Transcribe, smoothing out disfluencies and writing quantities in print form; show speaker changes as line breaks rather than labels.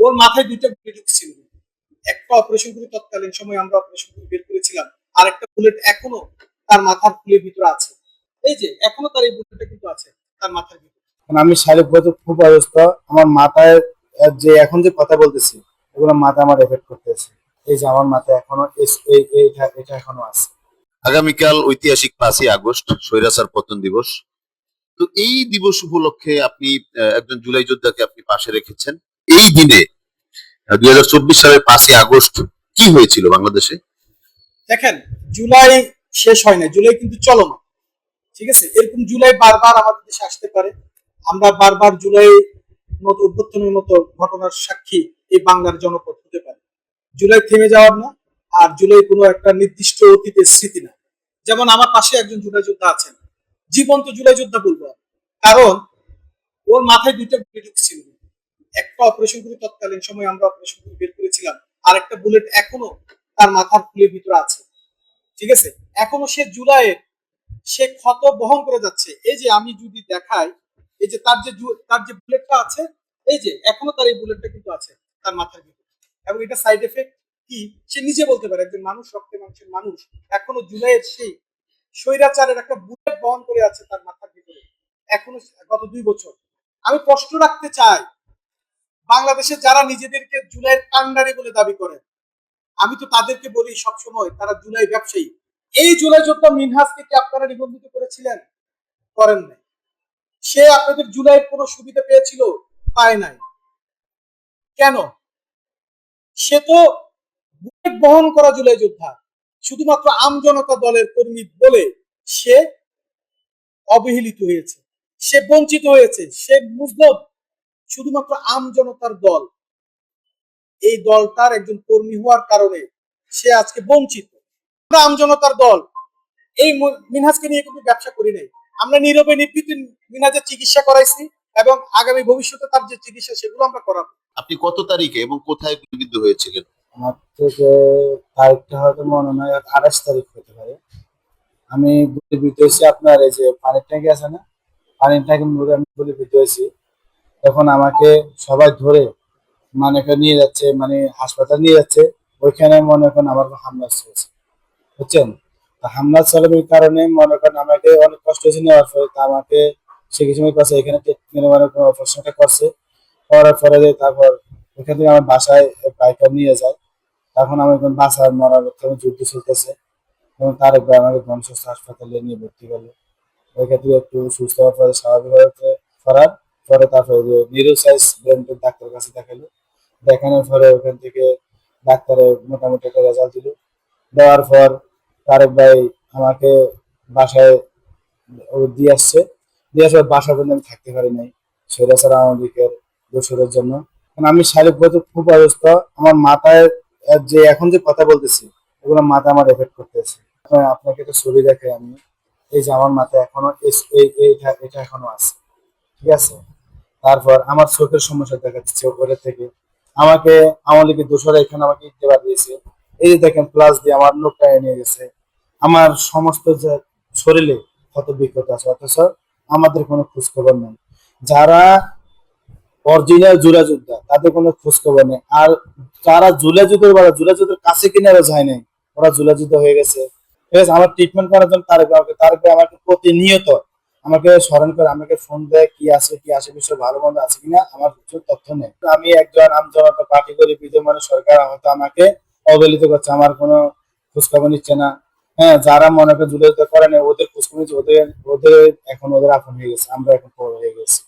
ওর মাথায় দুইটা বুলেট ঢুকছিল। একটা অপারেশন করে তৎকালীন সময় আমরা অপারেশন করে বের করেছিলাম, আর একটা বুলেট এখনো তার মাথার ফুলের ভিতরে আছে। এই যে এখনো তার এই বুলেটটা কিন্তু আছে তার মাথার ভিতরে।
আমি শারীরিকভাবে খুব অসুস্থ। আমার মাথায় যে এখন যে কথা বলতেছি এগুলো মাথা আমার এফেক্ট করতেছে। এই যে আমার মাথায় এখনো এটা এখনো আছে।
আগামীকাল ঐতিহাসিক 5ই আগস্ট স্বৈরাচার পতন দিবস। তো এই দিবস উপলক্ষে আপনি একজন জুলাই যোদ্ধাকে আপনি পাশে রেখেছেন। এই দিনে 2024 সালের 5ই আগস্ট কি হয়েছিল বাংলাদেশে?
দেখেন, জুলাই শেষ হয় না, জুলাই কিন্তু চলমান। ঠিক আছে, এরকম জুলাই বারবার আমাদের দেশে আসতে পারে। আমরা বারবার জুলাই মতো অভ্যুত্থানের মতো ঘটনার সাক্ষী এই বাংলার জনপদ হতে পারে। জুলাই থেমে যাওয়ার না, আর জুলাই কোনো একটা নির্দিষ্ট অতীতের স্মৃতি না। যেমন আমার পাশে একজন জুলাই যোদ্ধা আছেন, জীবন্ত জুলাই যোদ্ধা বলবো, কারণ ওর মাথায় দুইটা বুলেট ঢুকছিল। একটা অপারেশন করে তৎকালীন সময় আমরা অপারেশন করে বের করেছিলাম, আর একটা বুলেট এখনো তার মাথার ফুলের ভিতরে আছে। ঠিক আছে, এখনো সে জুলাইয়ের সে ক্ষত বহন করে যাচ্ছে। এই যে আমি যদি দেখাই, এই যে তার যে বুলেটটা আছে, এই যে এখনো তার এই বুলেটটা কিন্তু আছে তার মাথার ভিতরে। এবং এটা সাইড এফেক্ট কি সে নিজে বলতে পারে। একজন মানুষ, রক্তে মাংসের মানুষ, এখনো জুলাইয়ের সেই স্বৈরাচারের একটা বুলেট বহন করে আছে তার মাথার ভিতরে এখনো, গত 2 বছর। আমি প্রশ্ন রাখতে চাই, বাংলাদেশে যারা নিজেদেরকে জুলাইয়ের কান্ডারি বলে দাবি করে, আমি তো তাদেরকে বলি সবসময় তারা জুলাই ব্যবসায়ী। এই জুলাই যোদ্ধা মিনহাজকে কি আপনারা নিবন্ধিত করেছিলেন? করেন নাই। সে আপনাদের জুলাইয়ের কোনো সুবিধা পেয়েছিল? পায় নাই। কেন? সে তো বুলেট বহন করা জুলাই যোদ্ধা। শুধুমাত্র আমজনতা দলের কর্মী বলে সে অবহেলিত হয়েছে, সে বঞ্চিত হয়েছে, সে মুজলুম। শুধুমাত্র আমজনতার দল, এই দলটার একজন কর্মী হওয়ার কারণে সে আজকে বঞ্চিত। আমরা আমজনতার দল এই মিনহাজকে নিয়ে কিন্তু ব্যবসা করি নাই। আমরা নীরবে নিবৃত্তি মিনহাজের চিকিৎসা করাইছি, এবং আগামী ভবিষ্যতে তার যে চিকিৎসা সেগুলো আমরা করাবো।
আপনি কত তারিখে এবং কোথায় গুলিবিদ্ধ হয়েছিলেন?
আমার থেকে তারিখটা হয়তো মনে নয়, 28 তারিখ হতে পারে। আমি গুলিবিদ্ধ হয়েছি আপনার এই যে পানির ট্যাঙ্কি আছে না, পানির ট্যাঙ্কির মধ্যে আমি গুলিবিদ্ধ হয়েছি। তখন আমাকে সবাই ধরে মানে নিয়ে যাচ্ছে, মানে হাসপাতাল নিয়ে যাচ্ছে। ওইখানে মনে করেন আমার হামলা চলছে, বুঝছেন। তো হামলা চালানোর কারণে মনে করেন আমাকে অনেক কষ্ট হয়েছে নেওয়ার পরে। তা আমাকে সে কিছু করছে, এখানে ট্রিটমেন্ট মানে কোনো অপারেশনটা করছে, করার পরে তারপর ওইখান থেকে আমার বাসায় বাইকার নিয়ে যায়। তখন আমি এখন বাসায় মরার তখন যুদ্ধ চলতেছে, এবং তারপরে আমাকে গণস্বাস্থ্য হাসপাতালে নিয়ে ভর্তি করলো। ওইখান থেকে একটু সুস্থ হওয়ার পরে স্বাভাবিকভাবে করার পরে তারপরে নিউরোসাইজ ব্রেনের ডাক্তারের কাছে দেখালো। দেখানোর পরে ওখান থেকে ডাক্তারের মোটামুটি একটা রেজাল্ট দিল। দেওয়ার পর তারেক ভাই আমাকে বাসায় দিয়ে আসছে। দিয়ে আসার বাসা পর্যন্ত আমি থাকতে পারি নাই স্বৈরাচার আওয়ামী লীগের দোসরের জন্য। কারণ আমি শারীরিকভাবে খুব অসুস্থ। আমার মাথায় যে এখন যে কথা বলতেছি এগুলো মাথা আমার এফেক্ট করতেছে। আপনাকে একটা ছবি দেখে আমি, এই যে আমার মাথায় এখনো এটা এখনো আছে। ঠিক আছে, তারপর আমার চোখের সমস্যা দেখা যাচ্ছে ওপরের থেকে। আমাকে আওয়ামী লীগের দোসরা এখানে আমাকে ইত্তেফাক দিয়েছে। এই যে দেখেন প্লাস দিয়ে আমার লোকটা নিয়ে গেছে। আমার সমস্ত যে শরীরে ক্ষত বিক্ষত আছে, অথচ আমাদের কোনো খোঁজ খবর নেই। যারা অরিজিনাল জুলা যোদ্ধা তাদের কোনো খোঁজ খবর নেই। আর যারা জুলা যুদ্ধের বা জুলা যুদ্ধের কাছে কিনে যায় নাই, ওরা জুলা যুদ্ধ হয়ে গেছে। ঠিক আছে, আমার ট্রিটমেন্ট করার জন্য তারেক ভাই আমাকে প্রতিনিয়ত আমাকে স্মরণ করে, আমাকে ফোন দেয় কি আছে কি আশেপাশে ভালো মন্দ আছে কিনা, আমার কিছু তথ্য নেই। আমি একজন আমজনতা পার্টি করি, বিদ্যমান সরকার হয়তো আমাকে অবহেলিত করছে, আমার কোনো খোঁজ খবর নিচ্ছে না। হ্যাঁ, যারা মনে করে জুলাই করে নেই ওদের খোঁজ খবর নিচ্ছে, ওদের ওদের এখন ওদের আপন হয়ে গেছে, আমরা এখন পর হয়ে গেছি।